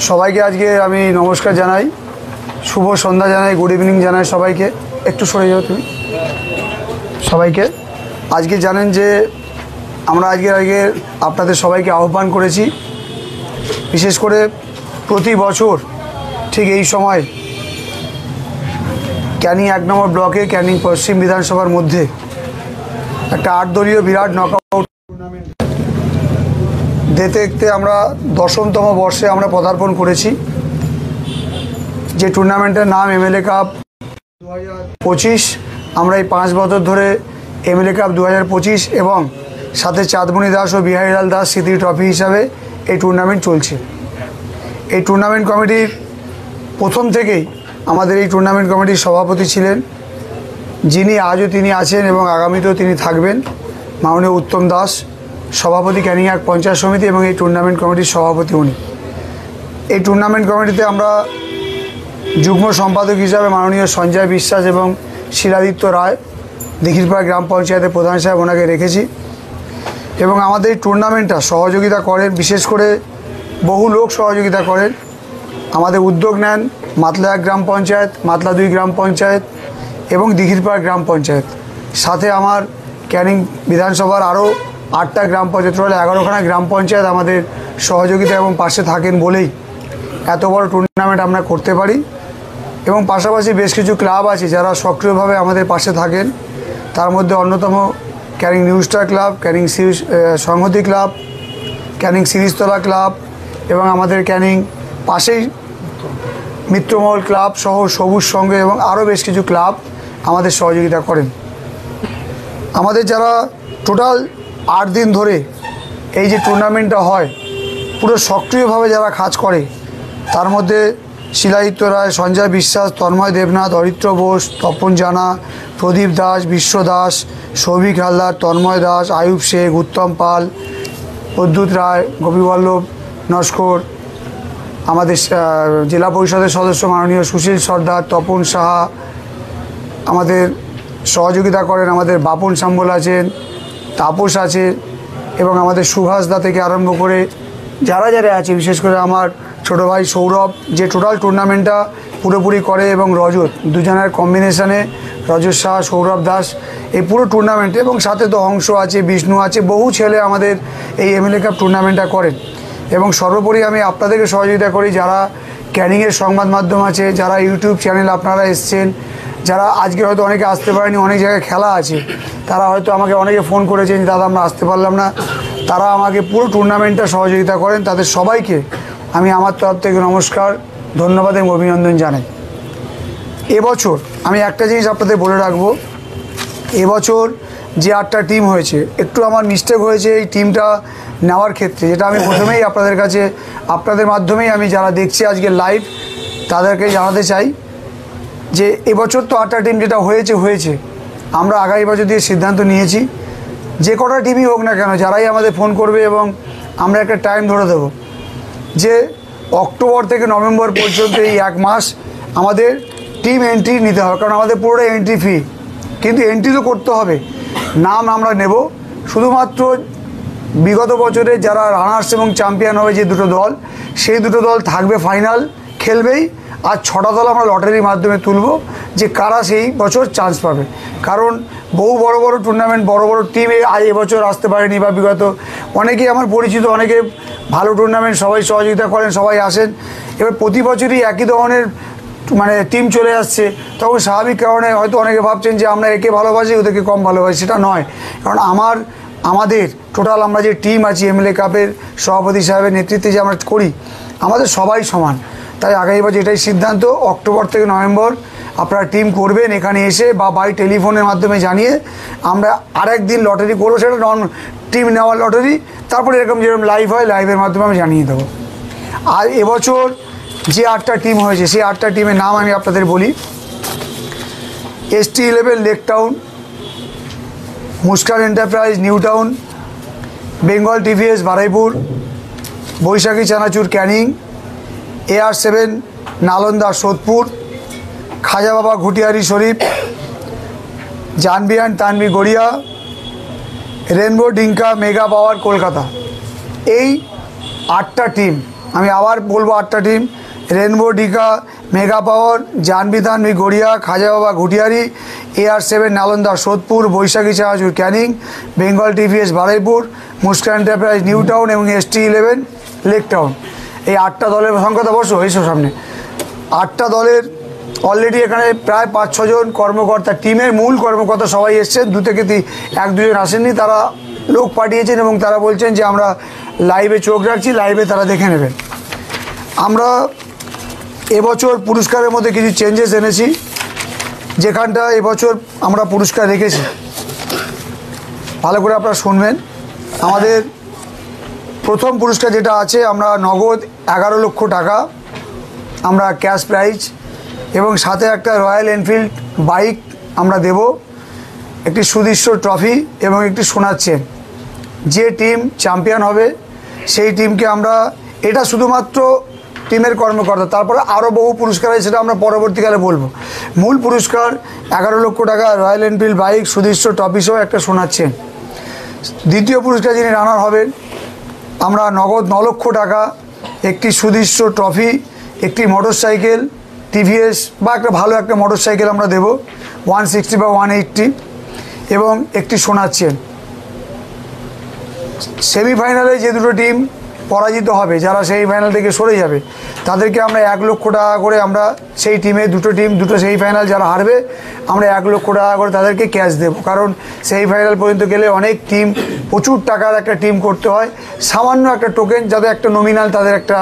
সবাইকে আজকে আমি নমস্কার জানাই, শুভ সন্ধ্যা জানাই, গুড ইভিনিং জানাই সবাইকে। একটু সরে যাও তুমি। সবাইকে আজকে জানেন যে আমরা আজকে আপনাদের সবাইকে আহ্বান করেছি। বিশেষ করে প্রতি বছর ঠিক এই সময় ক্যানিং 1 নম্বর ব্লকে ক্যানিং পশ্চিম বিধানসভার মধ্যে একটা 8 দলীয় বিরাট নকআউট টুর্নামেন্ট দেখতে দেখতে আমরা 10তম বর্ষে আমরা পদার্পণ করেছি। যে টুর্নামেন্টের নাম এমএলএ কাপ 2025। আমরা এই 5 বছর ধরে এমএলএ কাপ 2025 এবং সাথে চাঁদমণি দাস ও বিহারীলাল দাস স্মৃতি ট্রফি হিসাবে এই টুর্নামেন্ট চলছে। এই টুর্নামেন্ট কমিটির প্রথম থেকেই আমাদের এই টুর্নামেন্ট কমিটির সভাপতি ছিলেন, যিনি আজও তিনি আছেন এবং আগামীতেও তিনি থাকবেন, মাননীয় উত্তম দাস, সভাপতি ক্যানিং 1 পঞ্চায়েত সমিতি এবং এই টুর্নামেন্ট কমিটির সভাপতি উনি। এই টুর্নামেন্ট কমিটিতে আমরা যুগ্ম সম্পাদক হিসাবে মাননীয় সঞ্জয় বিশ্বাস এবং শিলাদিত্য রায়, দিঘিরপাড়া গ্রাম পঞ্চায়েতের প্রধান সাহেব, ওনাকে রেখেছি। এবং আমাদের এই টুর্নামেন্টটা সহযোগিতা করেন, বিশেষ করে বহু লোক সহযোগিতা করেন। আমাদের উদ্যোগ নেন মাতলা 1 গ্রাম পঞ্চায়েত, মাতলা 2 গ্রাম পঞ্চায়েত এবং দিঘিরপাড়া গ্রাম পঞ্চায়েত। সাথে আমার ক্যানিং বিধানসভার আরও 8টা গ্রাম পঞ্চায়েত, টোটাল 11খানা গ্রাম পঞ্চায়েত আমাদের সহযোগিতা এবং পাশে থাকেন বলেই এত বড় টুর্নামেন্ট আমরা করতে পারি। এবং পাশাপাশি বেশ কিছু ক্লাব আছে যারা সক্রিয়ভাবে আমাদের পাশে থাকেন। তার মধ্যে অন্যতম Canning new star club, Canning সংহতি ক্লাব, ক্যানিং সিরিজতলা ক্লাব এবং আমাদের ক্যানিং পাশেই মিত্রমহল ক্লাব সহ সবুজ সংঘ এবং আরও বেশ কিছু ক্লাব আমাদের সহযোগিতা করেন। আমাদের যারা টোটাল 8 দিন ধরে এই যে টুর্নামেন্টটা হয় পুরো সক্রিয়ভাবে যারা কাজ করে, তার মধ্যে শিলাদিত্য রায়, সঞ্জয় বিশ্বাস, তন্ময় দেবনাথ, অরিত্র বোস, তপন জানা, প্রদীপ দাস, বিশ্ব দাস, সৌভিক হালদার, তন্ময় দাস, আয়ুব শেখ, উত্তম পাল, প্রদ্যুৎ রায়, গোপীবল্লভ নস্কর, আমাদের জেলা পরিষদের সদস্য মাননীয় সুশীল সর্দার, তপন সাহা, আমাদের সহযোগিতা করেন আমাদের বাপন সাম্বল আছেন, তাপস আছে এবং আমাদের সুভাষ দা থেকে আরম্ভ করে যারা যারা আছে, বিশেষ করে আমার ছোটো ভাই সৌরভ, যে টোটাল টুর্নামেন্টটা পুরোপুরি করে, এবং রজত, দুজনের কম্বিনেশানে রজত শাহ, সৌরভ দাস এই পুরো টুর্নামেন্টে, এবং সাথে তো অংশ আছে, বিষ্ণু আছে, বহু ছেলে আমাদের এই এমএলএ কাপ টুর্নামেন্টটা করেন। এবং সর্বোপরি আমি আপনাদেরকে সহযোগিতা করি, যারা ক্যানিংয়ের সংবাদ মাধ্যম আছে, যারা ইউটিউব চ্যানেল আপনারা এসছেন, যারা আজকে হয়তো অনেকে আসতে পারেনি, অনেক জায়গায় খেলা আছে, তারা হয়তো আমাকে অনেকে ফোন করেছেন, দাদা আমরা আসতে পারলাম না, তারা আমাকে পুরো টুর্নামেন্টটা সহযোগিতা করেন। তাদের সবাইকে আমি আমার তরফ থেকে নমস্কার, ধন্যবাদ এবং অভিনন্দন জানাই। এবছর আমি একটা জিনিস আপনাদের বলে রাখবো, এবছর যে 8টা টিম হয়েছে, একটু আমার মিস্টেক হয়েছে এই টিমটা নেওয়ার ক্ষেত্রে, যেটা আমি প্রথমেই আপনাদের কাছে, আপনাদের মাধ্যমেই আমি যারা দেখছি আজকে লাইভ তাদেরকে জানাতে চাই যে এবছর তো 8টা টিম যেটা হয়েছে, আমরা আগামী বছর দিয়ে সিদ্ধান্ত নিয়েছি যে কটা টিমই হোক না কেন, যারাই আমাদের ফোন করবে এবং আমরা একটা টাইম ধরে দেবো যে অক্টোবর থেকে নভেম্বর পর্যন্ত এই 1 মাস আমাদের টিম এন্ট্রি নিতে হবে, কারণ আমাদের পুরোটা এন্ট্রি ফি, কিন্তু এন্ট্রি তো করতে হবে। নাম আমরা নেব শুধুমাত্র বিগত বছরে যারা রানার্স এবং চ্যাম্পিয়ন হবে যে দুটো দল, সেই দুটো দল থাকবে ফাইনাল, খেলবেই। আর 6টা দল আমরা লটারির মাধ্যমে তুলব যে কারা সেই বছর চান্স পাবে। কারণ বহু বড় বড় টুর্নামেন্ট, বড় বড় টিম এবছর আসতে পারেনি, বা বিগত অনেকেই আমার পরিচিত, অনেকে ভালো টুর্নামেন্ট সবাই সহযোগিতা করেন, সবাই আসেন। এবার প্রতি বছরই একই ধরনের টিম চলে আসছে, তখন স্বাভাবিক কারণে হয়তো অনেকে ভাবছেন যে আমরা একে ভালোবাসি ওদেরকে কম ভালোবাসি, সেটা নয়। কারণ আমাদের টোটাল আমরা যে টিম আছি এমএলএ কাপের সভাপতি সাহেবের নেতৃত্বে যে আমরা করি, আমাদের সবাই সমান। তাই আগামী বছর এটাই সিদ্ধান্ত, অক্টোবর থেকে নভেম্বর আপনারা টিম করবেন এখানে এসে, বা বাই টেলিফোনের মাধ্যমে জানিয়ে আমরা আরেকদিন লটারি করবো, সেটা টিম নেওয়ার লটারি। তারপরে এরকম যেরকম লাইভ হয়, লাইভের মাধ্যমে আমি জানিয়ে দেবো। আর এবছর যে 8টা টিম হয়েছে, সেই 8টা টিমের নাম আমি আপনাদের বলি। ST11 lake town, Muskan enterprise new town, Bengal TVS Baruipur, Baishakhi Chanachur Canning, AR7 Nalanda Sodepur, Khaja Baba Ghutiari Sharif, জানবিয়ান Tanvi Garia, rainbow Dinka mega power Kolkata. এই 8টা টিম আমি আবার বলবো 8টা team: rainbow Dika, mega power, Janvi Thanvi Garia, Khaja Baba Ghutiari, AR7 Nalanda Sodepur, Baishakhi চাহাজুর Canning, Bengal TVS Baruipur, Muskan enterprise new town এবং ST11 লেক টাউন। এই 8টা দলের সংখ্যাটা বসো এইসব সামনে। 8টা দলের অলরেডি এখানে প্রায় 5-6 জন কর্মকর্তা, টিমের মূল কর্মকর্তা সবাই এসছেন। 2 থেকে 1-2 জন আসেননি, তারা লোক পাঠিয়েছেন এবং তারা বলছেন যে আমরা লাইভে চোখ রাখছি, লাইভে তারা দেখে নেবেন। আমরা এবছর পুরস্কারের মধ্যে কিছু চেঞ্জেস এনেছি, যেখানটা এবছর আমরা পুরস্কার রেখেছি, ভালো করে আপনারা শুনবেন। আমাদের প্রথম পুরস্কার যেটা আছে, আমরা নগদ 11 লক্ষ টাকা আমরা ক্যাশ প্রাইজ এবং সাথে একটা রয়্যাল এনফিল্ড বাইক আমরা দেব, একটি সুদৃশ্য ট্রফি এবং একটি সোনার চেন। যে টিম চ্যাম্পিয়ন হবে সেই টিমকে আমরা, এটা শুধুমাত্র টিমের কর্মকর্তা, তারপরে আরও বহু পুরস্কার আছে, সেটা আমরা পরবর্তীকালে বলবো। মূল পুরস্কার 11 লক্ষ টাকা, রয়্যাল এনফিল্ড বাইক, সুদৃশ্য ট্রফি সহ একটা সোনার চেন। দ্বিতীয় পুরস্কার যিনি রানার হবেন, আমরা নগদ 9 লক্ষ টাকা, একটি সুদৃশ্য ট্রফি, একটি মোটরসাইকেল টিভিএস বা একটা ভালো একটা মোটরসাইকেল আমরা দেব 160 বা 180 এবং একটি সোনার চেন। সেমিফাইনালে যে দুটো টিম পরাজিত হবে, যারা সেমিফাইনাল থেকে সরে যাবে, তাদেরকে আমরা 1 লক্ষ টাকা করে, আমরা সেই টিমে দুটো সেমিফাইনাল যারা হারবে আমরা 1 লক্ষ টাকা করে তাদেরকে ক্যাশ দেব। কারণ সেমিফাইনাল পর্যন্ত গেলে অনেক টিম, প্রচুর টাকার একটা টিম করতে হয়, সামান্য একটা টোকেন যাতে একটা নমিনাল তাদের একটা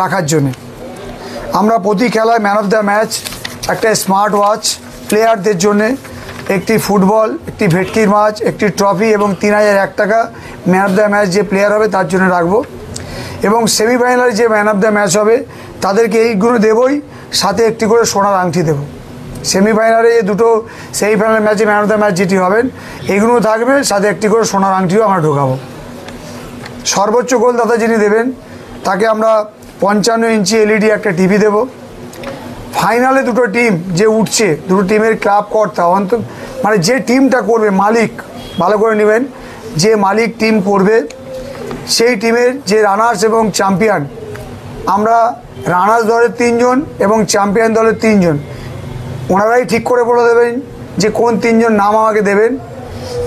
রাখার জন্য। আমরা প্রতি খেলায় ম্যান অফ দ্য ম্যাচ, একটা স্মার্ট ওয়াচ প্লেয়ারদের জন্যে, একটি ফুটবল, একটি ভেটকির মাছ, একটি ট্রফি এবং 3001 টাকা ম্যান অফ দ্য ম্যাচ যে প্লেয়ার হবে তার জন্য রাখবো। এবং সেমিফাইনালে যে ম্যান অফ দ্য ম্যাচ হবে তাদেরকে এইগুলো দেবই, সাথে একটি করে সোনার আংটি দেব। সেমিফাইনালে দুটো সেমিফাইনাল ম্যাচে ম্যান অফ দ্য ম্যাচ যেটি হবেন এইগুলো থাকবে, সাথে একটি করে সোনার আংটিও আমরা ঢোকাবো। সর্বোচ্চ গোলদাতা যিনি দেবেন তাকে আমরা 55 ইঞ্চি LED একটা টিভি দেব। ফাইনালে দুটো টিম যে উঠছে, দুটো টিমের ক্লাব কর্তা, মানে যে টিমটা করবে মালিক, ভালো করে নেবেন, যে মালিক টিম করবে সেই টিমের যে রানার্স এবং চ্যাম্পিয়ন, আমরা রানার্স দলের 3 জন এবং চ্যাম্পিয়ন দলের 3 জন, ওনারাই ঠিক করে বলে দেবেন যে কোন 3 জন নাম আমাকে দেবেন।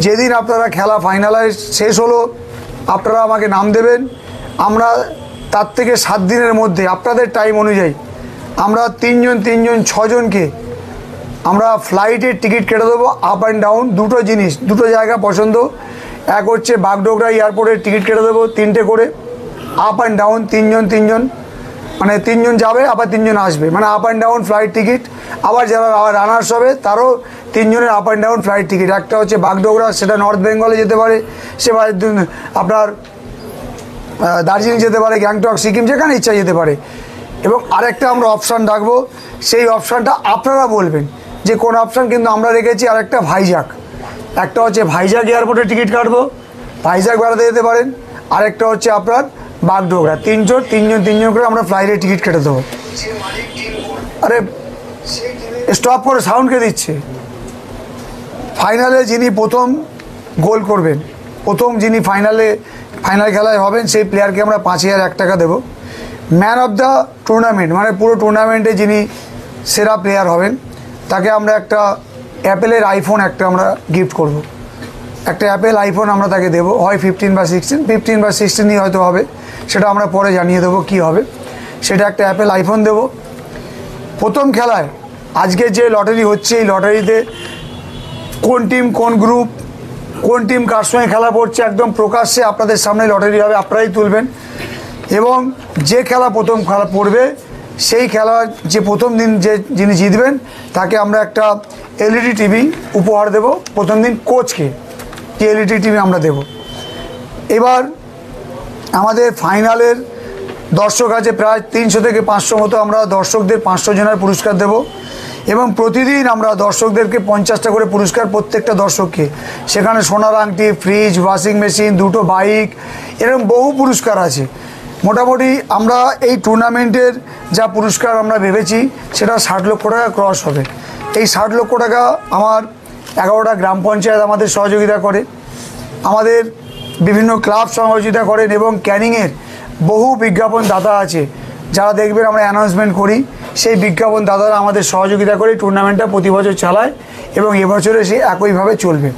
যেদিন আপনারা খেলা ফাইনালাইজ শেষ হলো আপনারা আমাকে নাম দেবেন, আমরা তার থেকে 7 দিনের মধ্যে আপনাদের টাইম অনুযায়ী আমরা 3 জন 6 জনকে আমরা ফ্লাইটের টিকিট কেটে দেবো, আপ অ্যান্ড ডাউন। দুটো জিনিস, দুটো জায়গা পছন্দ, এক হচ্ছে বাগডোগরা এয়ারপোর্টের টিকিট কেটে দেবো 3টে করে, আপ অ্যান্ড ডাউন 3 জন, মানে 3 জন যাবে আবার 3 জন আসবে, মানে up and down flight ticket. আবার যারা রানার্স হবে তারও 3 জনের up and down flight ticket. একটা হচ্ছে বাগডোগরা, সেটা নর্থ বেঙ্গলে যেতে পারে, সে আপনার দার্জিলিং যেতে পারে, গ্যাংটক, সিকিম, যেখানে ইচ্ছা যেতে পারে। এবং আরেকটা আমরা অপশান রাখবো, সেই অপশানটা আপনারা বলবেন যে কোন অপশান, কিন্তু আমরা রেখেছি আরেকটা ভাইজাগ। একটা হচ্ছে ভাইজাগ এয়ারপোর্টের টিকিট কাটবো, ভাইজাগ বেড়াতে যেতে পারেন। আরেকটা হচ্ছে আপনার বাগডোগরা। 3 জন করে আমরা ফ্লাইটের টিকিট কেটে দেবো। আরে স্টপ করে সাউন্ডকে দিচ্ছে। ফাইনালে যিনি প্রথম গোল করবেন, প্রথম যিনি ফাইনাল খেলায় হবেন, সেই প্লেয়ারকে আমরা 5001 টাকা দেবো। ম্যান অফ দ্য টুর্নামেন্ট, মানে পুরো টুর্নামেন্টে যিনি সেরা প্লেয়ার হবেন তাকে আমরা একটা অ্যাপেলের আইফোন একটা আমরা গিফট করব। একটা অ্যাপেল আইফোন আমরা তাকে দেবো, হয় 15 বা 16 হয়তো হবে, সেটা আমরা পরে জানিয়ে দেবো কি হবে। সেটা একটা অ্যাপেল আইফোন দেব। প্রথম খেলায় আজকে যে লটারি হচ্ছে, এই লটারিতে কোন টিম, কোন গ্রুপ, কোন টিম কার সঙ্গে খেলা পড়ছে একদম প্রকাশ্যে আপনাদের সামনে লটারি হবে, আপনারাই তুলবেন। এবং যে প্রথম খেলা পড়বে সেই খেলা যে প্রথম দিন যিনি জিতবেন তাকে আমরা একটা LED টিভি উপহার দেব। প্রথম দিন কোচকে LED টিভি আমরা দেব। এবার আমাদের ফাইনালের দর্শক আছে প্রায় 300 থেকে 500 মতো, আমরা দর্শকদের 500 জনের পুরস্কার দেব। এবং প্রতিদিন আমরা দর্শকদেরকে 50টা করে পুরস্কার, প্রত্যেকটা দর্শককে। সেখানে সোনার আংটি, ফ্রিজ, ওয়াশিং মেশিন, 2টো বাইক, এরকম বহু পুরস্কার আছে। মোটামুটি আমরা এই টুর্নামেন্টের যা পুরস্কার আমরা ভেবেছি সেটা 60 লক্ষ টাকা ক্রস হবে। এই 60 লক্ষ টাকা আমার 11টা গ্রাম পঞ্চায়েত আমাদের সহযোগিতা করে, আমাদের বিভিন্ন ক্লাব সহযোগিতা করেন এবং ক্যানিংয়ের বহু বিজ্ঞাপন দাতা আছে, যারা দেখবেন আমরা অ্যানাউন্সমেন্ট করি, সেই বিজ্ঞাপন দাতারা আমাদের সহযোগিতা করে টুর্নামেন্টটা প্রতি বছর চালায় এবং এবছরে সে একইভাবে চলবে।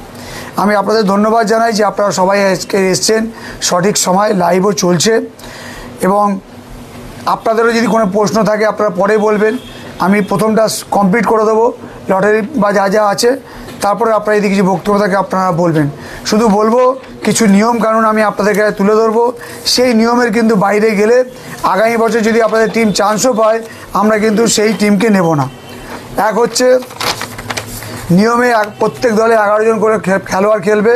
আমি আপনাদের ধন্যবাদ জানাই যে আপনারা সবাই আজকে এসছেন, সঠিক সময় লাইভও চলছে, এবং আপনাদেরও যদি কোনো প্রশ্ন থাকে আপনারা পরে বলবেন, আমি প্রথমটা কমপ্লিট করে দেবো লটারি বা যা যা আছে, তারপরে আপনারা যদি কিছু বক্তব্য থাকে আপনারা বলবেন। শুধু বলবো কিছু নিয়ম কানুন আমি আপনাদেরকে তুলে ধরবো, সেই নিয়মের কিন্তু বাইরে গেলে আগামী বছর যদি আপনাদের টিম চান্সও পায় আমরা কিন্তু সেই টিমকে নেব না। এক হচ্ছে নিয়মে প্রত্যেক দলে 11 জন করে খেলোয়াড় খেলবে,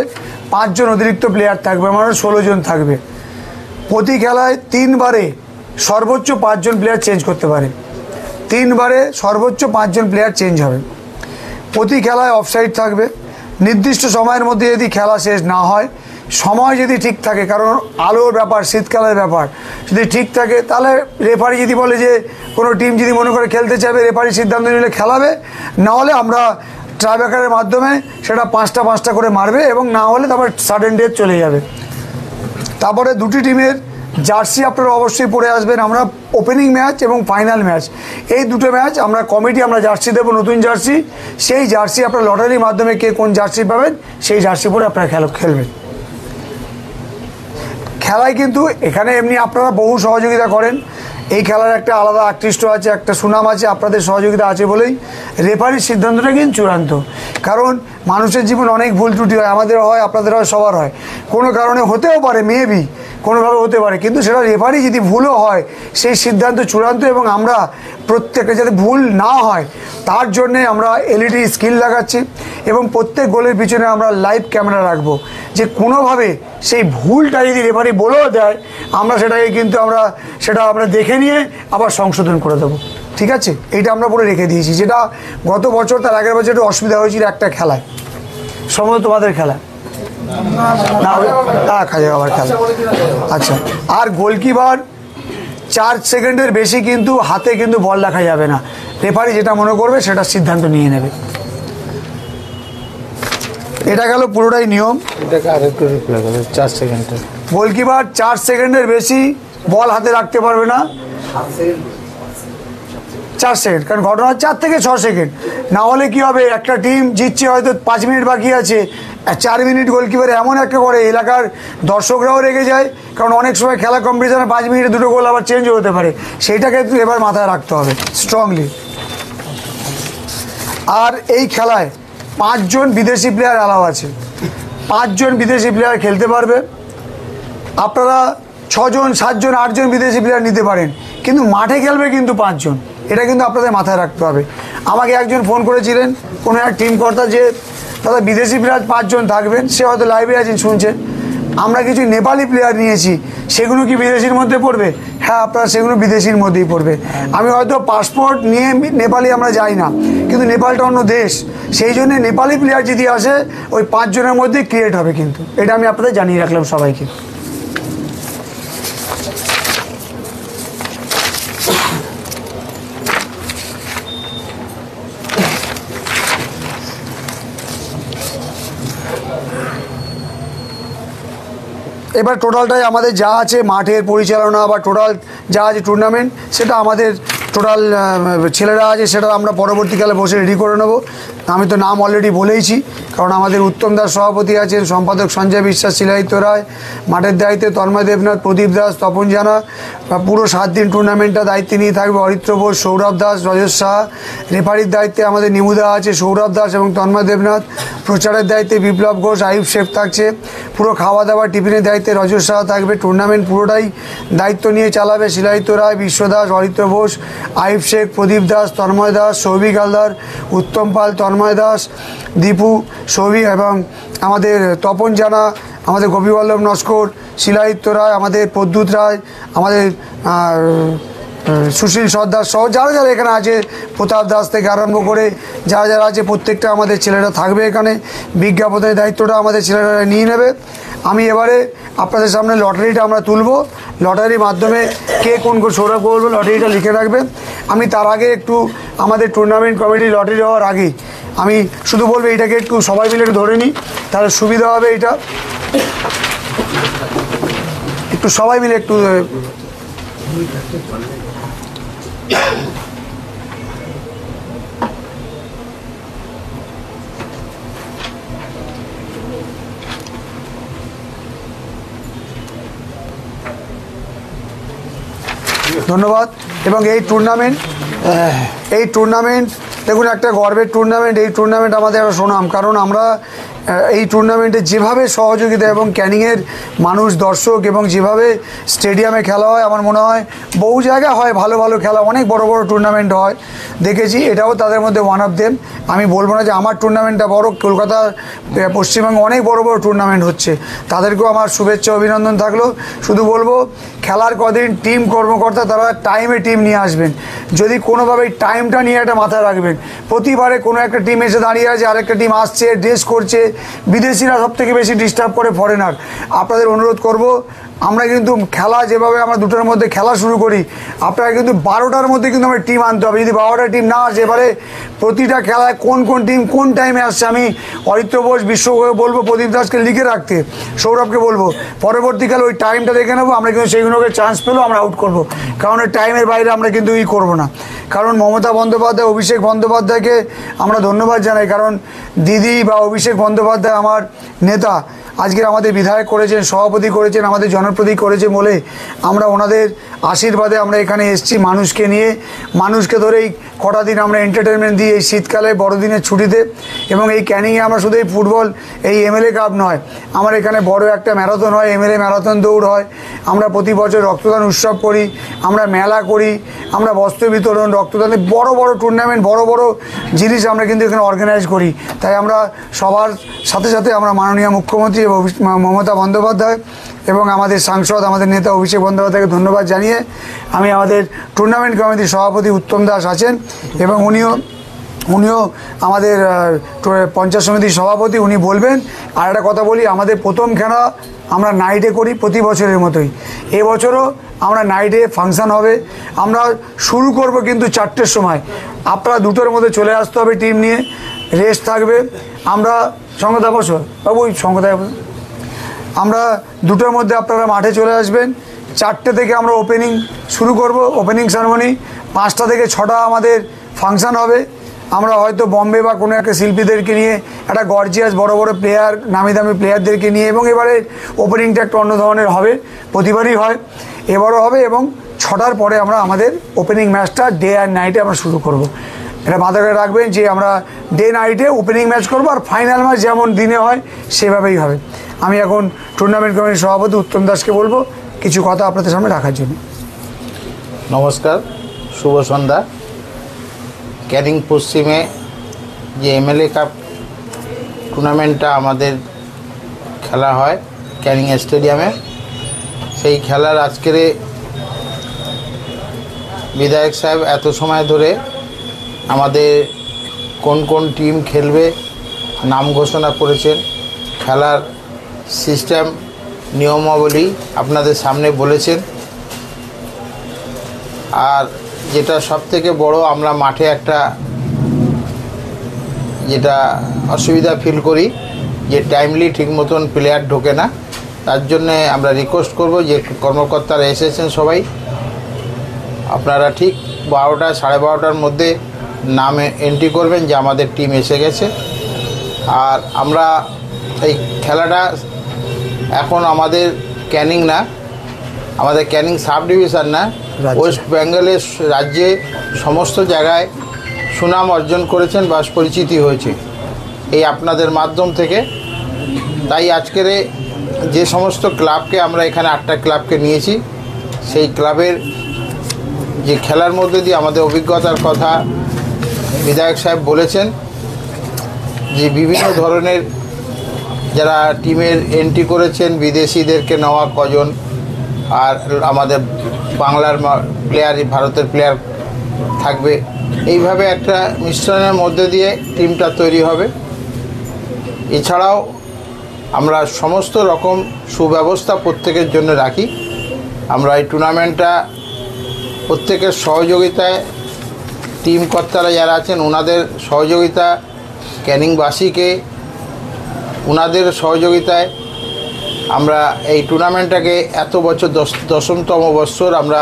5 জন অতিরিক্ত প্লেয়ার থাকবে, মানে 16 জন থাকবে। প্রতি খেলায় 3 বারে সর্বোচ্চ 5 জন প্লেয়ার চেঞ্জ করতে পারে, 3 বারে সর্বোচ্চ 5 জন প্লেয়ার চেঞ্জ হবে। প্রতি খেলায় অফসাইড থাকবে, নির্দিষ্ট সময়ের মধ্যে যদি খেলা শেষ না হয়, সময় যদি ঠিক থাকে, কারণ আলোর ব্যাপার, শীতকালের ব্যাপার, যদি ঠিক থাকে তাহলে রেফারি যদি বলে যে কোনো টিম যদি মনে করে খেলতে চাইবে, রেফারি সিদ্ধান্ত নিলে খেলাবে, না হলে আমরা ট্রাইব্রেকারের মাধ্যমে সেটা 5টা করে মারবে, এবং না হলে তারপর সাডেন ডেথ চলে যাবে। তারপরে দুটি টিমের জার্সি আপনারা অবশ্যই পরে আসবেন। আমরা ওপেনিং ম্যাচ এবং ফাইনাল ম্যাচ, এই দুটো ম্যাচ আমরা কমিটি আমরা জার্সি দেবো, নতুন জার্সি। সেই জার্সি আপনারা লটারির মাধ্যমে কে কোন জার্সি পাবেন সেই জার্সি পরে আপনারা খেলবেন। খেলায় কিন্তু এখানে এমনি আপনারা বহু সহযোগিতা করেন, এই খেলার একটা আলাদা আকৃষ্ট আছে, একটা সুনাম আছে, আপনাদের সহযোগিতা আছে বলেই রেফারির সিদ্ধান্তটা কিন্তু চূড়ান্ত। কারণ মানুষের জীবন অনেক ভুল ত্রুটি হয়, আমাদের হয়, আপনাদের হয়, সবার হয়, কোনো কারণে হতেও পারে, মেবি কোনোভাবে হতে পারে, কিন্তু সেটা রেফারি যদি ভুলও হয় সেই সিদ্ধান্ত চূড়ান্ত, এবং আমরা প্রত্যেকটা যাতে ভুল না হয় তার জন্যে আমরা এলইডি স্ক্রিন লাগাচ্ছি, এবং প্রত্যেক গোলের পিছনে আমরা লাইভ ক্যামেরা রাখবো, যে কোনোভাবে সেই ভুলটা যদি রেফারি বলেও দেয় আমরা সেটাকে কিন্তু আমরা দেখে নিয়ে আবার সংশোধন করে দেবো। ঠিক আছে, এইটা আমরা পুরো রেখে দিয়েছি, যেটা গত বছর তার আগের বছর একটু অসুবিধা হয়েছিল একটা খেলায়, সম্ভবত তোমাদের খেলা না খাজা আবার খেলা। আচ্ছা, আর গোলকিপার 4 সেকেন্ডের বেশি কিন্তু হাতে কিন্তু বল রাখা যাবে না, রেফারি যেটা মনে করবে সেটা সিদ্ধান্ত নিয়ে নেবে। এটা গেল পুরোটাই নিয়ম। এটাকে আরেকটু রিপ্লাই করবে, 4 সেকেন্ডের গোলকিপার 4 সেকেন্ডের বেশি বল হাতে রাখতে পারবে না, 4 সেকেন্ড, কারণ ঘটনা 4 থেকে 6 সেকেন্ড। না হলে কি হবে, একটা টিম জিতছে, হয়তো 5 মিনিট বাকি আছে, 4 মিনিট গোলকিপার এমন একটা করে এলাকার দর্শকরাও রেগে যায়, কারণ অনেক সময় খেলা কম্পিটিশনে 5 মিনিটে 2টো গোল আবার চেঞ্জও হতে পারে, সেইটাকে এবার মাথায় রাখতে হবে স্ট্রংলি। আর এই খেলায় 5 জন বিদেশি প্লেয়ার অ্যালাউ আছে, 5 জন বিদেশি প্লেয়ার খেলতে পারবে। আপনারা 6 জন 7 জন 8 জন বিদেশি প্লেয়ার নিতে পারেন, কিন্তু মাঠে খেলবে কিন্তু 5 জন, এটা কিন্তু আপনাদের মাথায় রাখতে হবে। আমাকে একজন ফোন করেছিলেন কোনো এক টিম কর্তা, যে দাদা বিদেশি প্লেয়ার 5 জন থাকবেন, সে হয়তো লাইভে আছেন শুনছেন, আমরা কিছু নেপালি প্লেয়ার নিয়েছি, সেগুলো কি বিদেশির মধ্যে পড়বে? হ্যাঁ, আপনারা সেগুলো বিদেশির মধ্যেই পড়বে। আমি হয়তো পাসপোর্ট নিয়ে নেপালি আমরা যাই না, কিন্তু নেপালটা অন্য দেশ, সেই জন্য নেপালি প্লেয়ার যদি আসে ওই 5 জনের মধ্যে ক্রিয়েট হবে, কিন্তু এটা আমি আপনাদের জানিয়ে রাখলাম সবাইকে। এবার টোটালটাই আমাদের যা আছে মাঠের পরিচালনা বা টোটাল যা আছে টুর্নামেন্ট, সেটা আমাদের টোটাল ছেলেরা আছে, সেটা আমরা পরবর্তীকালে বসে রেডি করে নেব। আমি তো নাম অলরেডি বলেইছি, কারণ আমাদের উত্তম দাস সভাপতি আছেন, সম্পাদক সঞ্জয় বিশ্বাস, শিলাদিত্য রায়, মাঠের দায়িত্বে তন্ময় দেবনাথ, প্রদীপ দাস, তপন জানা, পুরো 7 দিন টুর্নামেন্টটা দায়িত্বে নিয়ে থাকবে অরিত্র বোস, সৌরভ দাস, রজত সাহা। রেফারির দায়িত্বে আমাদের নিমুদা আছে, সৌরভ দাস এবং তন্ময় দেবনাথ। প্রচারের দায়িত্বে বিপ্লব ঘোষ, আয়ুব শেখ থাকছে। পুরো খাওয়া দাওয়া টিফিনের দায়িত্বে রজত সাহা থাকবে। টুর্নামেন্ট পুরোটাই দায়িত্ব নিয়ে চালাবে শিলাদিত্য রায়, বিশ্ব দাস, অরিত্র বোস, আয়ুব শেখ, প্রদীপ দাস, তন্ময় দাস, সৌভিক হালদার, উত্তম পাল, তন্ময় দাস, দীপু, সৌভিক এবং আমাদের তপন জানা, আমাদের গোপীবল্লভ নস্কর, শিলাদিত্য রায়, আমাদের প্রদ্যুৎ রায়, আমাদের সুশীল সর্দার সহ যারা যারা এখানে আছে, প্রতাপ দাস থেকে আরম্ভ করে যারা যারা আছে প্রত্যেকটা আমাদের ছেলেরা থাকবে এখানে। বিজ্ঞাপনের দায়িত্বটা আমাদের ছেলেরা নিয়ে নেবে। আমি এবারে আপনাদের সামনে লটারিটা আমরা তুলব, লটারির মাধ্যমে কে কোন সৌরভ বলবো লটারিটা লিখে রাখবে। আমি তার আগে একটু আমাদের টুর্নামেন্ট কমিটি লটারি হওয়ার আগেই আমি শুধু বলবো এইটাকে একটু সবাই মিলে একটু ধরে নিই, তাহলে সুবিধা হবে। এটা একটু সবাই মিলে একটু ধন্যবাদ। এবং এই টুর্নামেন্ট দেখুন একটা গর্বের টুর্নামেন্ট। এই টুর্নামেন্ট আমাদের একটা সুনাম, কারণ আমরা এই টুর্নামেন্টে যেভাবে সহযোগিতা এবং ক্যানিংয়ের মানুষ দর্শক এবং যেভাবে স্টেডিয়ামে খেলা হয়, আমার মনে হয় বহু জায়গায় হয় ভালো ভালো খেলা, অনেক বড় বড় টুর্নামেন্ট হয় দেখেছি, এটাও তাদের মধ্যে ওয়ান অফ দেম। আমি বলবো না যে আমার টুর্নামেন্টটা বড়, কলকাতা পশ্চিমবঙ্গে অনেক বড় বড় টুর্নামেন্ট হচ্ছে, তাদেরকেও আমার শুভেচ্ছা অভিনন্দন থাকলো। শুধু বলবো খেলার কদিন টিম কর্মকর্তা তারা টাইমে টিম নিয়ে আসবেন, যদি কোনোভাবে টাইমটা নিয়ে একটা মাথায় রাখবেন। প্রতিবারে কোনো একটা টিম এসে দাঁড়িয়ে আছে, আরেকটা টিম আসছে, ড্রেস করছে, বিদেশিরা সব থেকে বেশি ডিস্টার্ব করে ফরেনার। আপনাদের অনুরোধ করব, আমরা কিন্তু খেলা যেভাবে আমরা দুটোর মধ্যে খেলা শুরু করি, আপনারা কিন্তু 12টার মধ্যে কিন্তু আমার টিম আনতে হবে। যদি 12টা টিম না আসে, এবারে প্রতিটা খেলায় কোন কোন টিম কোন টাইমে আসছে, আমি অরিত্র বোস বিশ্বকে বলবো, প্রদীপ দাসকে লিখে রাখতে, সৌরভকে বলবো, পরবর্তীকালে ওই টাইমটা দেখে নেবো, আমরা কিন্তু সেইগুলোকে চান্স পেলেও আমরা আউট করবো, কারণ ওই টাইমের বাইরে আমরা কিন্তু করবো না। কারণ মমতা বন্দ্যোপাধ্যায়, অভিষেক বন্দ্যোপাধ্যায়কে আমরা ধন্যবাদ জানাই, কারণ দিদি বা অভিষেক বন্দ্যোপাধ্যায় আমার নেতা, আজকের আমাদের বিধায়ক করেছেন, সভাপতি করেছেন, আমাদের জনপ্রতি করেছে বলে আমরা ওনাদের আশীর্বাদে আমরা এখানে এসেছি মানুষকে নিয়ে। মানুষকে ধরেই কটা দিন আমরা এন্টারটেনমেন্ট দিই এই শীতকালে বড়দিনের ছুটিতে। এবং এই ক্যানিংয়ে আমরা শুধু এই ফুটবল, এই এমএলএ কাপ নয়, আমার এখানে বড় একটা ম্যারাথন হয়, এমএলএ ম্যারাথন দৌড় হয়, আমরা প্রতি বছর রক্তদান উৎসব করি, আমরা মেলা করি, আমরা বস্ত্র বিতরণ, রক্তদানের বড় বড় টুর্নামেন্ট, বড় বড় জিনিস আমরা কিন্তু এখানে অর্গানাইজ করি। তাই আমরা সবার সাথে সাথে আমরা মাননীয় মুখ্যমন্ত্রী এবং মমতা বন্দ্যোপাধ্যায় এবং আমাদের সাংসদ, আমাদের নেতা অভিষেক বন্দ্যোপাধ্যায়কে ধন্যবাদ জানিয়ে আমি আমাদের টুর্নামেন্ট কমিটির সভাপতি উত্তম দাস আছেন এবং উনিও আমাদের পঞ্চায়েত সমিতির সভাপতি, উনি বলবেন। আর একটা কথা বলি, আমাদের প্রথম খেলা আমরা নাইটে করি প্রতি বছরের মতোই, এবছরও আমরা নাইটে ফাংশান হবে। আমরা শুরু করব কিন্তু 4টের সময়, আপনারা 2টোর মধ্যে চলে আসতে হবে টিম নিয়ে, রেস্ট থাকবে। আমরা সঙ্গতা বছর বাবু ওই সঙ্গতায় আমরা 2টোর মধ্যে আপনারা মাঠে চলে আসবেন। 4টে থেকে আমরা ওপেনিং শুরু করব, ওপেনিং সেরেমনি। 5টা থেকে 6টা আমাদের ফাংশান হবে। আমরা হয়তো বম্বে বা কোনো একটা শিল্পীদেরকে নিয়ে, একটা গর্জিয়াস বড় বড় প্লেয়ার, নামি দামি প্লেয়ারদেরকে নিয়ে, এবং এবারে ওপেনিংটা একটু অন্য ধরনের হবে, প্রতিবারই হয়, এবারও হবে। এবং 6টার পরে আমরা আমাদের ওপেনিং ম্যাচটা ডে আর নাইটে আমরা শুরু করব। এটা মাথায় রাখবেন যে আমরা ডে নাইটে ওপেনিং ম্যাচ করবো, আর ফাইনাল ম্যাচ যেমন দিনে হয় সেভাবেই হবে। আমি এখন টুর্নামেন্ট কমিটির সভাপতি উত্তম দাসকে বলবো কিছু কথা আপনাদের সামনে রাখার জন্য। নমস্কার, শুভ সন্ধ্যা। ক্যানিং পশ্চিমে যে এমএলএ কাপ টুর্নামেন্টটা আমাদের খেলা হয় ক্যানিং স্টেডিয়ামে, সেই খেলার আজকের বিধায়ক সাহেব এত সময় ধরে আমাদের কোন কোন টিম খেলবে নাম ঘোষণা করেছেন, খেলার সিস্টেম নিয়মাবলী আপনাদের সামনে বলেছেন। আর যেটা সবথেকে বড়, আমরা মাঠে একটা যেটা অসুবিধা ফিল করি যে টাইমলি ঠিক মতন প্লেয়ার ঢোকে না, তার জন্যে আমরা রিকোয়েস্ট করব যে কর্মকর্তারা এসেছেন সবাই, আপনারা ঠিক 12টা 12:30টার মধ্যে নাম এন্ট্রি করবেন যে আমাদের টিম এসে গেছে। আর আমরা এই খেলাটা এখন আমাদের ক্যানিং না, আমাদের ক্যানিং সাব ডিভিশন না, ওয়েস্ট বেঙ্গলের রাজ্যে সমস্ত জায়গায় সুনাম অর্জন করেছেন বা পরিচিতি হয়েছে এই আপনাদের মাধ্যম থেকে। তাই আজকের যে সমস্ত ক্লাবকে আমরা এখানে 8টা ক্লাবকে নিয়েছি, সেই ক্লাবের যে খেলার মধ্যে দিয়ে আমাদের অভিজ্ঞতার কথা বিধায়ক সাহেব বলেছেন, যে বিভিন্ন ধরনের যারা টিমের এন্ট্রি করেছেন, বিদেশিদেরকে নেওয়া কজন, আর আমাদের বাংলার প্লেয়ার, ভারতের প্লেয়ার থাকবে, এইভাবে একটা মিশ্রণের মধ্যে দিয়ে টিমটা তৈরি হবে। এছাড়াও আমরা সমস্ত রকম সুব্যবস্থা প্রত্যেকের জন্য রাখি। আমরা এই টুর্নামেন্টটা প্রত্যেকের সহযোগিতায়, টিম কর্তারা যারা আছেন ওনাদের সহযোগিতা, ক্যানিংবাসীকে ওনাদের সহযোগিতায় আমরা এই টুর্নামেন্টটাকে এত বছর 10তম বছর আমরা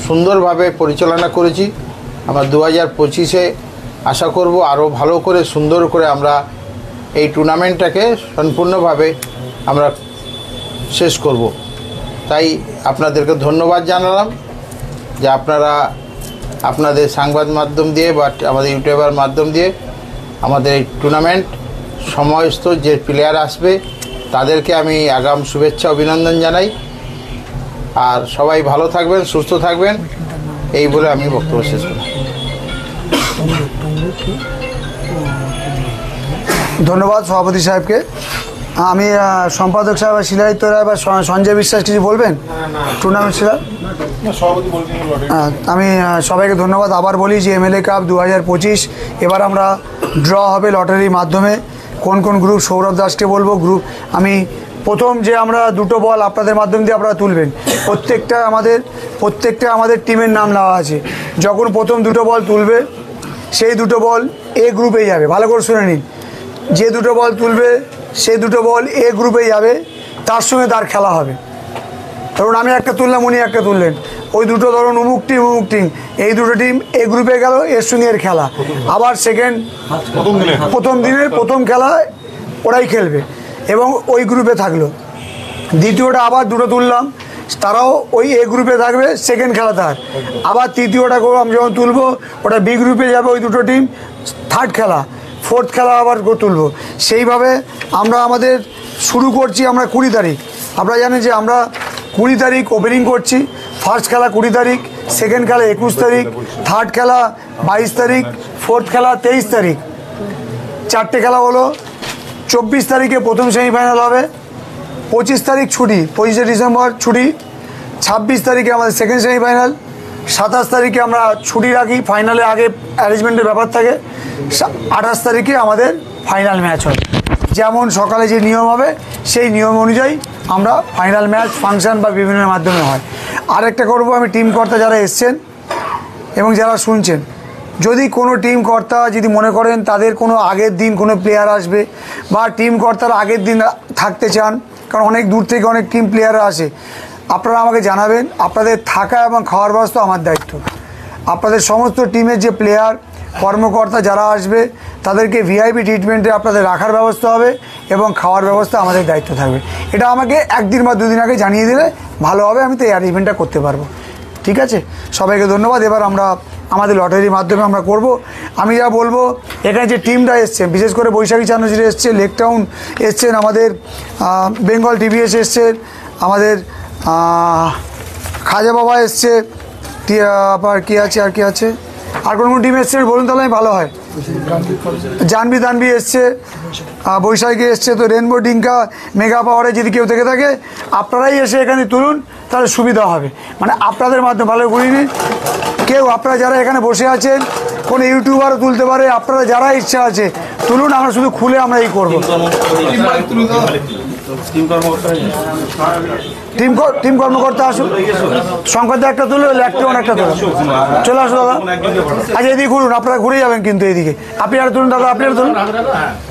সুন্দরভাবে পরিচালনা করেছি। আমরা 2025-এ আশা করব আরও ভালো করে সুন্দর করে আমরা এই টুর্নামেন্টটাকে সম্পূর্ণভাবে আমরা শেষ করব। তাই আপনাদেরকে ধন্যবাদ জানালাম যে আপনারা আপনাদের সংবাদ মাধ্যম দিয়ে বা আমাদের ইউটিউবার মাধ্যম দিয়ে আমাদের এই টুর্নামেন্ট সমস্ত যে প্লেয়ার আসবে তাদেরকে আমি আগাম শুভেচ্ছা অভিনন্দন জানাই। আর সবাই ভালো থাকবেন, সুস্থ থাকবেন, এই বলে আমি বক্তব্য শেষ করি। ধন্যবাদ সভাপতি সাহেবকে। আমি সম্পাদক সাহেব শিলাদিত্য রায় বা সঞ্জয় বিশ্বাস কিছু বলবেন টুর্নামেন্ট ছিল? আমি সবাইকে ধন্যবাদ আবার বলি যে এমএলএ কাপ 2025 এবার আমরা ড্র হবে লটারির মাধ্যমে। কোন কোন গ্রুপ, সৌরভ দাসকে বলবো গ্রুপ। আমি প্রথম যে আমরা দুটো বল আপনাদের মাধ্যম দিয়ে আপনারা তুলবেন, প্রত্যেকটা আমাদের টিমের নাম নেওয়া আছে। যখন প্রথম দুটো বল তুলবে সেই দুটো বল এ গ্রুপে যাবে। ভালো করে শুনে নিন, যে দুটো বল তুলবে সেই দুটো বল এ গ্রুপে যাবে, তার সঙ্গে তার খেলা হবে। ধরুন আমি একটা তুললাম, উনি একটা তুললেন, ওই দুটো ধরুন অমুক টিম এই দুটো টিম এ গ্রুপে গেল, এর সঙ্গে এর খেলা। আবার প্রথম দিনের প্রথম খেলা ওরাই খেলবে এবং ওই গ্রুপে থাকলো। দ্বিতীয়টা আবার দুটো তুললাম, তারাও ওই এ গ্রুপে থাকবে, সেকেন্ড খেলা তার। আবার তৃতীয়টা আমি যখন তুলবো ওটা বি গ্রুপে যাবে ওই দুটো টিম, থার্ড খেলা, ফোর্থ খেলা আবার তুলবো। সেইভাবে আমরা আমাদের শুরু করছি আমরা 20 তারিখ। আপনারা জানেন যে আমরা 20 তারিখ ওপেনিং করছি। ফার্স্ট খেলা 20 তারিখ, সেকেন্ড খেলা 21 তারিখ, থার্ড খেলা 22 তারিখ, ফোর্থ খেলা 23 তারিখ। চারটে খেলা হলো। 24 তারিখে প্রথম সেমিফাইনাল হবে, 25 তারিখ ছুটি, 25শে ডিসেম্বর ছুটি, 26 তারিখে আমাদের সেকেন্ড সেমিফাইনাল, 27 তারিখে আমরা ছুটি রাখি, ফাইনালে আগে অ্যারেঞ্জমেন্টের ব্যাপার থাকে, 28 তারিখে আমাদের ফাইনাল ম্যাচ হবে। যেমন সকালে যে নিয়ম হবে সেই নিয়ম অনুযায়ী আমরা ফাইনাল ম্যাচ ফাংশন বা বিভিন্ন মাধ্যমে হয়। আরেকটা করব, আমি টিম কর্তা যারা এসছেন এবং যারা শুনছেন, যদি কোনো টিম কর্তা যদি মনে করেন তাদের কোনো আগের দিন কোনো প্লেয়ার আসবে বা টিম কর্তারা আগের দিন থাকতে চান, কারণ অনেক দূর থেকে অনেক টিম প্লেয়াররা আসে, আপনারা আমাকে জানাবেন। আপনাদের থাকা এবং খাওয়ার ব্যবস্থা আমার দায়িত্ব। আপনাদের সমস্ত টিমের যে প্লেয়ার কর্মকর্তা যারা আসবে তাদেরকে ভিআইপি ট্রিটমেন্টে আপনাদের রাখার ব্যবস্থা হবে এবং খাওয়ার ব্যবস্থা আমাদের দায়িত্ব থাকবে। এটা আমাকে একদিন বা দুদিন আগে জানিয়ে দিলে ভালো হবে, আমি তো এই অ্যারেঞ্জমেন্টটা করতে পারবো। ঠিক আছে, সবাইকে ধন্যবাদ। এবার আমরা আমাদের লটারির মাধ্যমে আমরা করব। আমি যা বলবো, এখানে যে টিমটা এসছে, বিশেষ করে বৈশাখী চান্নজিরা এসছে, লেক টাউন এসছেন, আমাদের বেঙ্গল টিভিএস এসছে, আমাদের খাজা বাবা এসছে, আবার কি আছে আর কোন টিম এসছে বলুন তাহলে ভালো হয়। জানবি দানবি এসছে, বৈশাখী এসছে। তো রেনবো ডিঙ্কা মেগা পাওয়ারে যদি কেউ থেকে থাকে আপনারাই এসে এখানে তুলুন, তাহলে সুবিধা হবে। মানে আপনাদের মাধ্যমে ভালো করিনি কেউ, আপনারা যারা এখানে বসে আছেন, কোনো ইউটিউবারও তুলতে পারে, আপনারা যারা ইচ্ছা আছে তুলুন, আমরা শুধু খুলে আমরা এই করবো। টিম কর্মকর্তা আসুন, শঙ্করদা একটা তুলে, ল্যাকটন একটা তুলে, চলে আসুন দাদা। আচ্ছা এদিকে ঘুরুন, আপনারা ঘুরে যাবেন কিন্তু এইদিকে। আপনি আর তুলুন দাদা, আপনি আর তুলুন।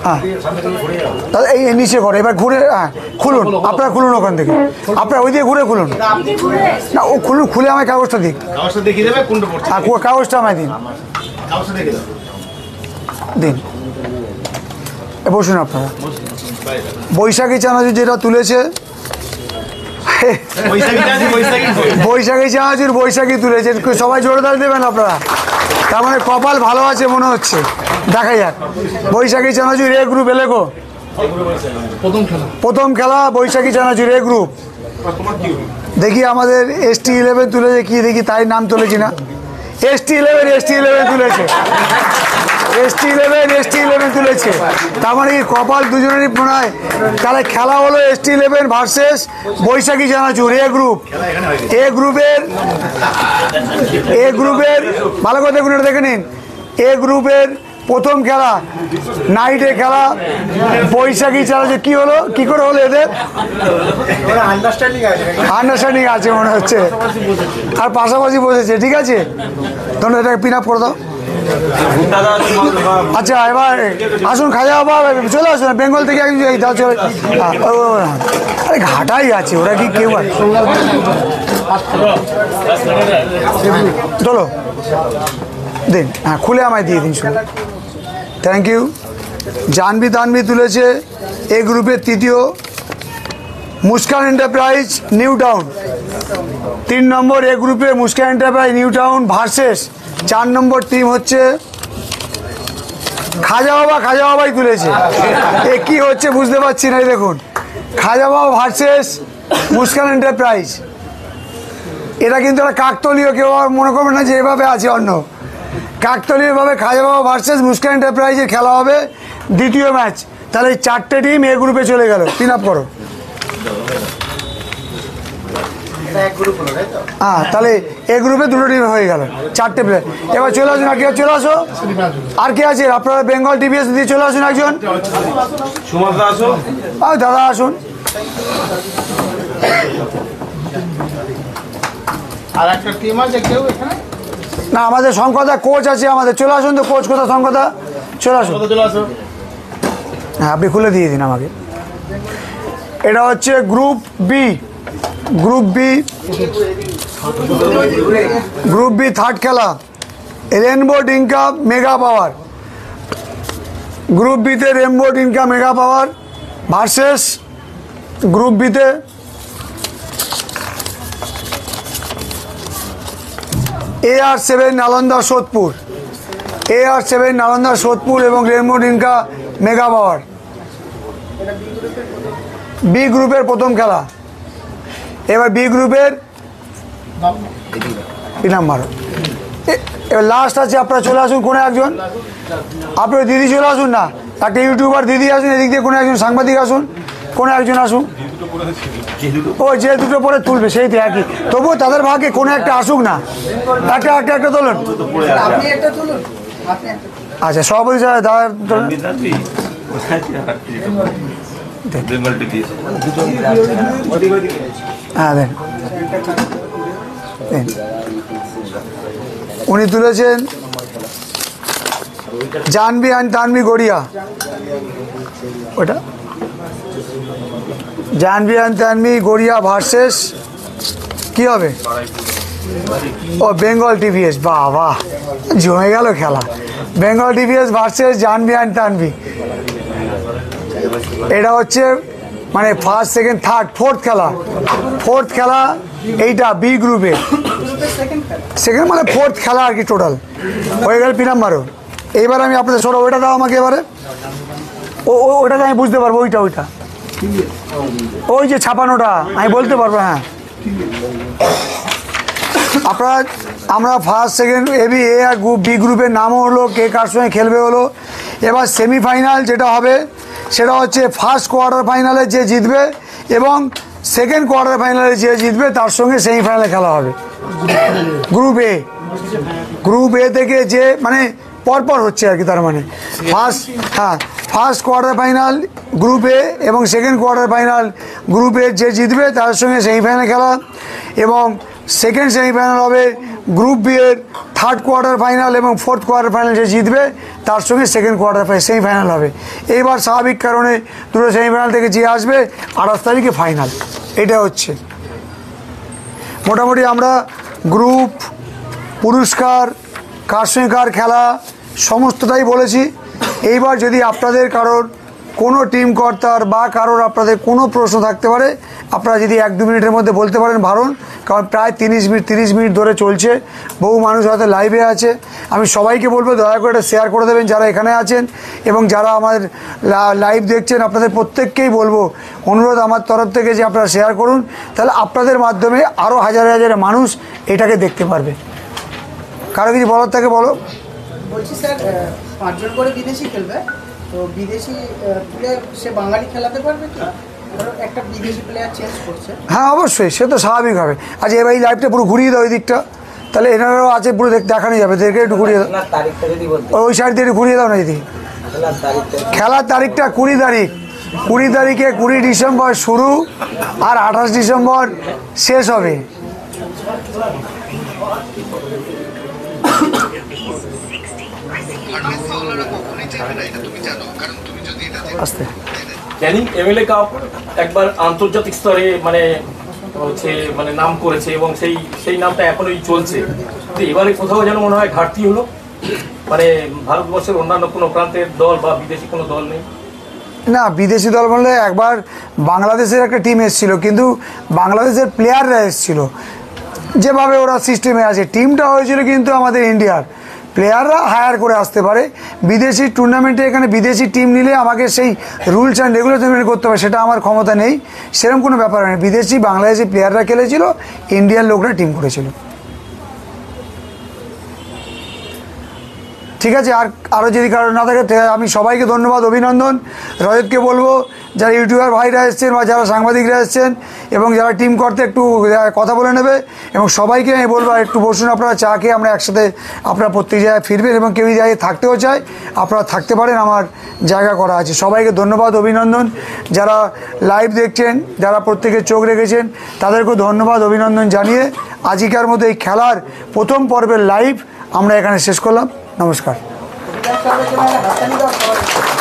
হ্যাঁ দাদা এই নিচে করে, এবার ঘুরে হ্যাঁ খুলুন, আপনারা খুলুন ওখান থেকে, আপনারা ওই দিকে ঘুরে খুলুন। না ও খুলুন, খুলে আমায় কাগজটা দিক, কাগজটা আমায় দিন দিন। বসুন আপনারা। বৈশাখী চানাচুর যেটা তুলেছে, বৈশাখী চানাচুর বৈশাখী তুলেছে, সবাই জোরদার দেবেন আপনারা। তার মানে কপাল ভালো আছে মনে হচ্ছে, দেখা যাক। বৈশাখী চানাচুর এ গ্রুপ এলেগো, প্রথম খেলা বৈশাখী চানাচুর এ গ্রুপ। দেখি আমাদের ST11 তুলেছে কি, দেখি তাই নাম তুলেছি না। ST11 তুলেছে, ST11 তুলেছে। তার মানে কি কপাল দুজনেরই মনে হয়। তাহলে খেলা হলো ST11 ভার্সেস বৈশাখী চানাচুর এ গ্রুপ। এ গ্রুপের ভালো করে দেখুন, এটা দেখে নিন। এ গ্রুপের প্রথম খেলা, নাইটে খেলা, বৈশাখী চানাচুর। কি হলো, কি করে হলো এদের? আন্ডারস্ট্যান্ডিং আছে মনে হচ্ছে, আর পাশাপাশি বসেছে। ঠিক আছে, তোমরা এটাকে পিন আপ করে দাও। আচ্ছা এবার আসুন খাজা বাবা চলে আসুন বেঙ্গল থেকে চলে আরে ঘাটাই আছে ওরা কি কেউ আছে চলো দিন হ্যাঁ খুলে আমায় দিয়ে দিন শুনে থ্যাংক ইউ জাহ্নবী তানভী তুলেছে এ গ্রুপের তৃতীয় মুস্কান এন্টারপ্রাইজ নিউ টাউন 3 নম্বর এ গ্রুপে Muskan enterprise new town versus 4 নম্বর টিম হচ্ছে খাজা বাবাই তুলেছে এ কি হচ্ছে বুঝতে পারছি না দেখুন খাজা বাবা ভার্সেস মুস্কান এন্টারপ্রাইজ এটা কিন্তু একটা কাকতলীয় কেউ মনে করবে না যে এভাবে আছে অন্য কাকতলীয়ভাবে খাজা বাবা ভার্সেস মুস্কান এন্টারপ্রাইজের খেলা হবে দ্বিতীয় ম্যাচ তাহলে 4টে টিম এ গ্রুপে চলে গেল পিন আপ করো হ্যাঁ তাহলে এ গ্রুপে 2টো টিম হয়ে গেল 4টে প্লেয়ার এবার চলে আসুন আর কে চলে আসো আর কে আছে আপনারা বেঙ্গল টিভিএস দিয়ে চলে আসুন একজন দাদা আসুন আর একটা টিম আছে কেউ এখানে না আমাদের শঙ্করদা কোচ আছে আমাদের চলে আসুন তো কোচ কোথা শঙ্করদা চলে আসুন হ্যাঁ আপনি খুলে দিয়ে দিন আমাকে এটা হচ্ছে গ্রুপ বি থার্ড খেলা rainbow Dinka mega power group বিতে rainbow Dinka mega power versus group বিতে AR7 নালন্দা সোদপুর এবং rainbow Dinka mega power B গ্রুপের প্রথম খেলা এবার বি গ্রুপের নাম্বার এবার লাস্ট আছে আপনারা চলে আসুন কোনো একজন আপনার দিদি চলে আসুন না একটা ইউটিউবার দিদি আসুন এদিক দিয়ে কোনো একজন সাংবাদিক আসুন কোনো একজন আসুন ও যে দুটো পরে তুলবে সেই তো একই তবুও তাদের ভাগে কোনো একটা আসুক না একটা তুলুন আচ্ছা সভাপতি স্যার দাদা হ্যাঁ দেন উনি তুলেছেন জাহ্নবী অ্যান্ড তানভী গড়িয়া ওটা জাহ্নবী অ্যান্ড তানভী গড়িয়া ভার্সেস কি হবে ও বেঙ্গল টিভিএস বাহ জমে গেল খেলা Bengal TVS versus Jahnavi and Tanvi এটা হচ্ছে মানে ফার্স্ট সেকেন্ড থার্ড ফোর্থ খেলা এইটা বি গ্রুপে সেকেন্ড মানে ফোর্থ খেলা আর কি টোটাল হয়ে গেল পি নাম্বারও এইবার আমি আপনাদের সরো ওইটা দাও আমাকে এবারে ওটাতে আমি বুঝতে পারবো ওইটা ওই যে ছাপানোটা আমি বলতে পারবো হ্যাঁ আপনারা আমরা ফার্স্ট সেকেন্ড এবি এ আর বি গ্রুপের নামও হলো কে কার সঙ্গে খেলবে হলো এবার সেমিফাইনাল যেটা হবে সেটা হচ্ছে ফার্স্ট কোয়ার্টার ফাইনালে যে জিতবে এবং সেকেন্ড কোয়ার্টার ফাইনালে যে জিতবে তার সঙ্গে সেমিফাইনালে খেলা হবে গ্রুপ এ থেকে যে মানে পরপর হচ্ছে আর কি তার মানে ফার্স্ট কোয়ার্টার ফাইনাল গ্রুপ এ এবং সেকেন্ড কোয়ার্টার ফাইনাল গ্রুপে যে জিতবে তার সঙ্গে সেমিফাইনাল খেলা এবং সেকেন্ড সেমিফাইনাল হবে গ্রুপ বি এর থার্ড কোয়ার্টার ফাইনাল এবং ফোর্থ কোয়ার্টার ফাইনাল যে জিতবে তার সঙ্গে সেকেন্ড কোয়ার্টার সেমিফাইনাল হবে এইবার স্বাভাবিক কারণে দুটো সেমিফাইনাল থেকে যে আসবে 28 তারিখে ফাইনাল এটা হচ্ছে মোটামুটি আমরা গ্রুপ পুরস্কার কার সঙ্গে কার খেলা সমস্তটাই বলেছি এইবার যদি আপনাদের কারোর কোনো টিম কর্তার বা কারোর আপনাদের কোনো প্রশ্ন থাকতে পারে আপনারা যদি 1-2 মিনিটের মধ্যে বলতে পারেন ভারণ কারণ প্রায় 30 মিনিট ধরে চলছে বহু মানুষ হয়তো লাইভে আছে আমি সবাইকে বলবো দয়া করে এটা শেয়ার করে দেবেন যারা এখানে আছেন এবং যারা আমাদের লাইভ দেখছেন আপনাদের প্রত্যেককেই বলবো অনুরোধ আমার তরফ থেকে যে আপনারা শেয়ার করুন তাহলে আপনাদের মাধ্যমে আরও হাজার মানুষ এটাকে দেখতে পারবে কারো কিছু বলার থাকে বলো বলছি স্যার 5 জন করে বিদেশি খেলবে তো বিদেশি প্লেয়ার সে বাঙালি খেলাতে পারবে কি একটা বিদেশি প্লেয়ার চেঞ্জ করছে হ্যাঁ অবশ্যই সে তো স্বাভাবিক হবে আচ্ছা এবার এই লাইভটা পুরো ঘুরিয়ে দাও ওই দিকটা তাহলে এনারাও আছে পুরো দেখানো যাবে এদেরকে একটু ঘুরিয়ে দাও ওই সাইড দিয়ে একটু ঘুরিয়ে দাও না দিদি খেলার তারিখটা 20 তারিখে 20 ডিসেম্বর শুরু আর 28 ডিসেম্বর শেষ হবে আস্তে ক্যানিং এমএলএ কাপ একবার আন্তর্জাতিক স্তরে মানে হচ্ছে মানে নাম করেছে এবং সেই নামটা এখনোই চলছে, তো এবারে কোথাও যেন মনে হয় ঘাটতি হলো, মানে ভারতবর্ষের অন্যান্য কোনো প্রান্তের দল বা বিদেশি কোনো দল নেই। না, বিদেশি দল বললে একবার বাংলাদেশের একটা টিম এসেছিল, কিন্তু বাংলাদেশের প্লেয়াররা এসেছিল, যেভাবে ওরা সিস্টেমে আছে টিমটা হয়েছিল কিন্তু আমাদের ইন্ডিয়ার প্লেয়াররা হায়ার করে আসতে পারে। বিদেশি টুর্নামেন্টে এখানে বিদেশি টিম নিলে আমাকে সেই রুলস অ্যান্ড রেগুলেশন মেনে করতে হবে, সেটা আমার ক্ষমতা নেই, সেরকম কোনো ব্যাপার নেই। বিদেশি বাংলাদেশি প্লেয়াররা খেলেছিল, ইন্ডিয়ান লোকরা টিম করেছিল। ঠিক আছে, আরও যদি কারো না থাকে আমি সবাইকে ধন্যবাদ, অভিনন্দন। রজতকে বলবো যারা ইউটিউবার ভাইরা এসছেন বা যারা সাংবাদিকরা এসছেন এবং যারা টিম করতে একটু কথা বলে নেবে, এবং সবাইকে আমি বলবো একটু বসুন, আপনারা চা খেয়ে আমরা একসাথে আপনারা প্রত্যেক জায়গায় ফিরবেন, এবং কেউ জায়গায় থাকতেও চায় আপনারা থাকতে পারেন, আমার জায়গা করা আছে। সবাইকে ধন্যবাদ, অভিনন্দন। যারা লাইভ দেখছেন, যারা প্রত্যেকে চোখ রেখেছেন, তাদেরকেও ধন্যবাদ, অভিনন্দন জানিয়ে আজকের মতো এই খেলার প্রথম পর্বের লাইভ আমরা এখানে শেষ করলাম। নমস্কার। বিধানসভার জন্য একটা হাততালি দাও সবাই।